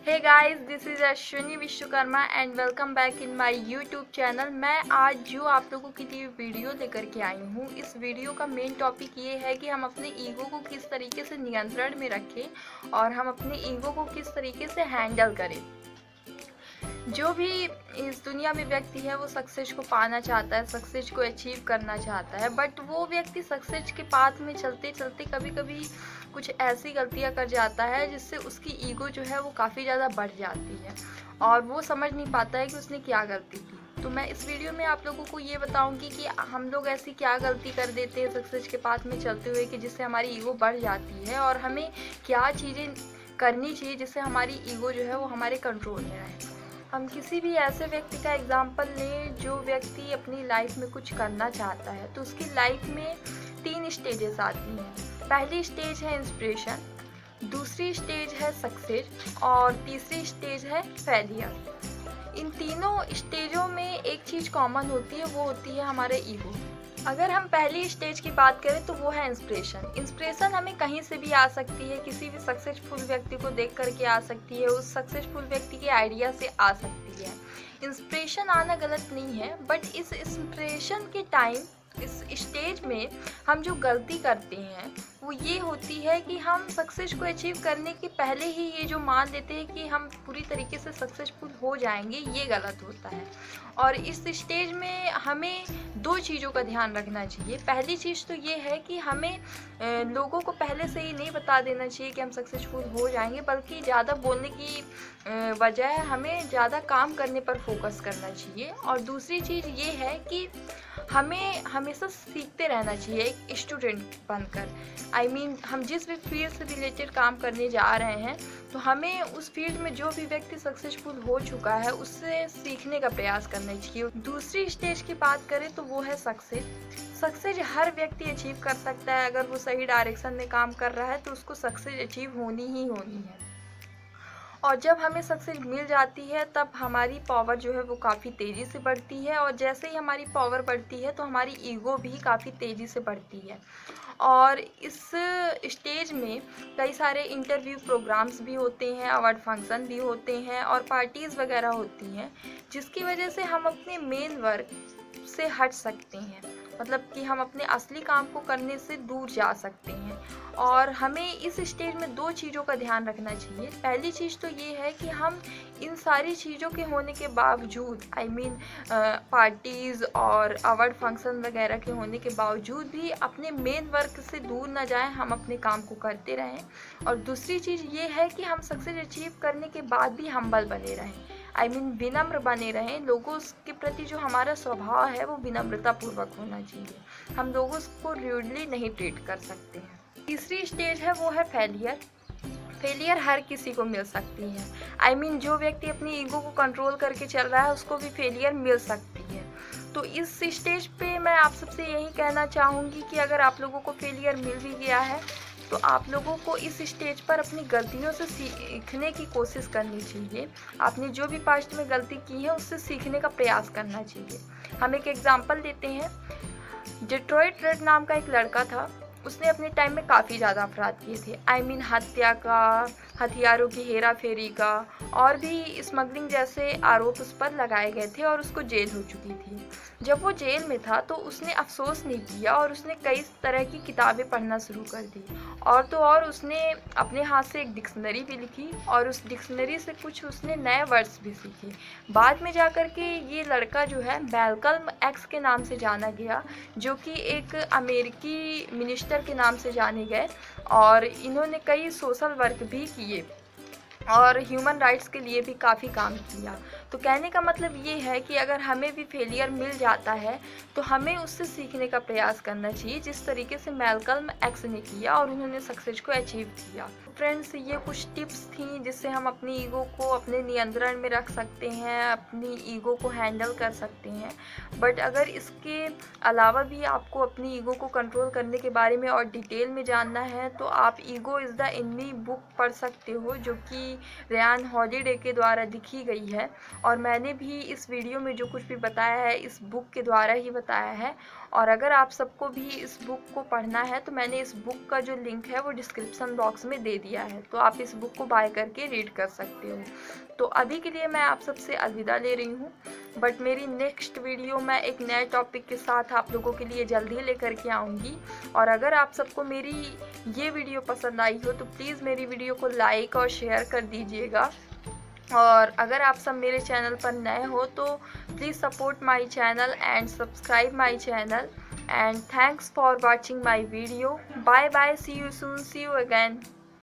Hey guys, this is Ashwini Vishwakarma and welcome back in my YouTube channel. मैं आज जो आप लोगों के लिए वीडियो लेकर के आई हूँ, इस वीडियो का मेन टॉपिक ये है कि हम अपने ईगो को किस तरीके से नियंत्रण में रखें और हम अपने ईगो को किस तरीके से हैंडल करें। जो भी इस दुनिया में व्यक्ति है वो सक्सेस को पाना चाहता है, सक्सेस को अचीव करना चाहता है, बट वो व्यक्ति सक्सेस के पाथ में चलते चलते कभी कभी कुछ ऐसी गलतियां कर जाता है जिससे उसकी ईगो जो है वो काफ़ी ज़्यादा बढ़ जाती है और वो समझ नहीं पाता है कि उसने क्या गलती की। तो मैं इस वीडियो में आप लोगों को ये बताऊंगी कि हम लोग ऐसी क्या गलती कर देते हैं सक्सेस के पाथ में चलते हुए कि जिससे हमारी ईगो बढ़ जाती है और हमें क्या चीज़ें करनी चाहिए जिससे हमारी ईगो जो है वो हमारे कंट्रोल में रहे। हम किसी भी ऐसे व्यक्ति का एग्जाम्पल लें जो व्यक्ति अपनी लाइफ में कुछ करना चाहता है, तो उसकी लाइफ में 3 स्टेजेस आती हैं। पहली स्टेज है इंस्पिरेशन, दूसरी स्टेज है सक्सेस और तीसरी स्टेज है फेलियर। इन तीनों स्टेजों में एक चीज़ कॉमन होती है, वो होती है हमारे ईगो। अगर हम पहली स्टेज की बात करें तो वो है इंस्पिरेशन। इंस्पिरेशन हमें कहीं से भी आ सकती है, किसी भी सक्सेसफुल व्यक्ति को देख करके आ सकती है, उस सक्सेसफुल व्यक्ति के आइडिया से आ सकती है। इंस्पिरेशन आना गलत नहीं है, बट इस इंस्पिरेशन के टाइम, इस स्टेज में हम जो गलती करते हैं वो ये होती है कि हम सक्सेस को अचीव करने के पहले ही ये जो मान लेते हैं कि हम पूरी तरीके से सक्सेसफुल हो जाएंगे, ये गलत होता है। और इस स्टेज में हमें 2 चीज़ों का ध्यान रखना चाहिए। पहली चीज़ तो ये है कि हमें लोगों को पहले से ही नहीं बता देना चाहिए कि हम सक्सेसफुल हो जाएंगे, बल्कि ज़्यादा बोलने की बजाय हमें ज़्यादा काम करने पर फोकस करना चाहिए। और दूसरी चीज़ ये है कि हमें हमेशा सीखते रहना चाहिए एक स्टूडेंट बनकर। हम जिस भी फील्ड से रिलेटेड काम करने जा रहे हैं, तो हमें उस फील्ड में जो भी व्यक्ति सक्सेसफुल हो चुका है उससे सीखने का प्रयास करना चाहिए। दूसरी स्टेज की बात करें तो वो है सक्सेस। सक्सेस हर व्यक्ति अचीव कर सकता है। अगर वो सही डायरेक्शन में काम कर रहा है तो उसको सक्सेस अचीव होनी ही होनी है। और जब हमें सक्सेस मिल जाती है तब हमारी पावर जो है वो काफ़ी तेज़ी से बढ़ती है, और जैसे ही हमारी पावर बढ़ती है तो हमारी ईगो भी काफ़ी तेज़ी से बढ़ती है। और इस स्टेज में कई सारे इंटरव्यू प्रोग्राम्स भी होते हैं, अवार्ड फंक्शन भी होते हैं और पार्टीज़ वगैरह होती हैं, जिसकी वजह से हम अपने मेन वर्क से हट सकते हैं। मतलब कि हम अपने असली काम को करने से दूर जा सकते हैं। और हमें इस स्टेज में 2 चीज़ों का ध्यान रखना चाहिए। पहली चीज़ तो ये है कि हम इन सारी चीज़ों के होने के बावजूद, पार्टीज़ और अवार्ड फंक्शन वगैरह के होने के बावजूद भी अपने मेन वर्क से दूर ना जाएं, हम अपने काम को करते रहें। और दूसरी चीज़ ये है कि हम सक्सेस अचीव करने के बाद भी हम्बल बने रहें, विनम्र बने रहें। लोगों के प्रति जो हमारा स्वभाव है वो विनम्रता पूर्वक होना चाहिए। हम लोगों को रूडली नहीं ट्रीट कर सकते हैं। तीसरी स्टेज है वो है फेलियर। फेलियर हर किसी को मिल सकती है। जो व्यक्ति अपनी ईगो को कंट्रोल करके चल रहा है उसको भी फेलियर मिल सकती है। तो इस स्टेज पे मैं आप सबसे यही कहना चाहूँगी कि अगर आप लोगों को फेलियर मिल भी गया है तो आप लोगों को इस स्टेज पर अपनी गलतियों से सीखने की कोशिश करनी चाहिए। आपने जो भी पास्ट में गलती की है उससे सीखने का प्रयास करना चाहिए। हम एक एग्जाम्पल लेते हैं। डेट्रॉइट रेड नाम का एक लड़का था, उसने अपने टाइम में काफ़ी ज़्यादा अपराध किए थे। हत्या का, हथियारों की हेरा फेरी का और भी स्मगलिंग जैसे आरोप उस पर लगाए गए थे और उसको जेल हो चुकी थी। जब वो जेल में था तो उसने अफसोस नहीं किया और उसने कई तरह की किताबें पढ़ना शुरू कर दी। और तो और उसने अपने हाथ से एक डिक्शनरी भी लिखी और उस डिक्शनरी से कुछ उसने नए वर्ड्स भी सीखे। बाद में जाकर के ये लड़का जो है मैल्कम एक्स के नाम से जाना गया, जो कि एक अमेरिकी मिनिस्टर के नाम से जाने गए। और इन्होंने कई सोशल वर्क भी किए और ह्यूमन राइट्स के लिए भी काफ़ी काम किया। तो कहने का मतलब ये है कि अगर हमें भी फेलियर मिल जाता है तो हमें उससे सीखने का प्रयास करना चाहिए, जिस तरीके से मैल्कम एक्स ने किया और उन्होंने सक्सेस को अचीव किया। फ्रेंड्स, ये कुछ टिप्स थी जिससे हम अपनी ईगो को अपने नियंत्रण में रख सकते हैं, अपनी ईगो को हैंडल कर सकते हैं। बट अगर इसके अलावा भी आपको अपनी ईगो को कंट्रोल करने के बारे में और डिटेल में जानना है तो आप ego is the enemy book पढ़ सकते हो, जो कि रेयान हॉलिडे के द्वारा लिखी गई है। और मैंने भी इस वीडियो में जो कुछ भी बताया है इस बुक के द्वारा ही बताया है। और अगर आप सबको भी इस बुक को पढ़ना है तो मैंने इस बुक का जो लिंक है वो डिस्क्रिप्शन बॉक्स में दे दिया है, तो आप इस बुक को बाय करके रीड कर सकते हो। तो अभी के लिए मैं आप सबसे अलविदा ले रही हूँ, बट मेरी नेक्स्ट वीडियो मैं एक नए टॉपिक के साथ आप लोगों के लिए जल्दी लेकर के आऊँगी। और अगर आप सबको मेरी ये वीडियो पसंद आई हो तो प्लीज़ मेरी वीडियो को लाइक और शेयर कर दीजिएगा। और अगर आप सब मेरे चैनल पर नए हो तो please support my channel and subscribe my channel and thanks for watching my video. Bye bye, see you soon, see you again.